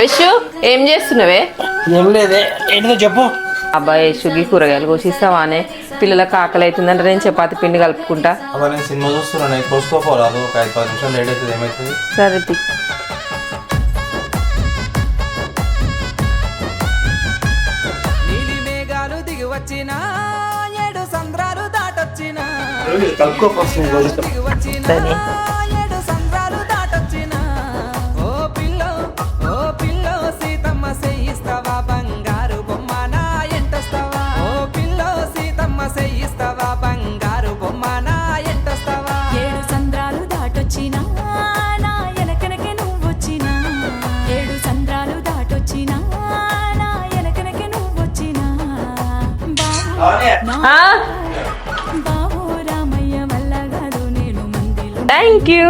యశు ఏం చేస్తున్నావే? ఏం లేదే, ఏంటో చెప్పు. అబ్బాయి యశుకి కూరగాయలు కోసిస్తావానే? పిల్లలకు ఆకలి అవుతుందంటే నేను చపాతి పిండి కలుపుకుంటా. అబ్బా నేను సినిమా చూస్తున్నాను, కోసుకోపోరాదు, ఒక 5-10 నిమిషాలు లేట్ అవుతుంది. ఏమవుతుంది? సరే తి. నీలి మేఘాలు దిగి వచ్చిన 7 సంద్రాలు దాటొచ్చిన తక్కువ ఫస్ట్ నేను కోసిస్తా. 7 సంద్రాలు దాటొచ్చిన ఓ పిల్లో సీతమ్మ సెయ్యిస్తావా బంగారు బొమ్మ నా ఎంటొస్తావా? ఓ పిల్లో సీతమ్మ సెయ్యిస్తావా బంగారు బొమ్మ నా ఎంటొస్తావా? 7 సంద్రాలు దాటొచ్చినా నా ఎనకనకే నువ్వొచ్చినా 7 సంద్రాలు దాటొచ్చినా నా ఎనకనకే నువ్వొచ్చినా బాబు రామయ్య వల్ల కాదు నేను మందిలో థ్యాంక్ యూ.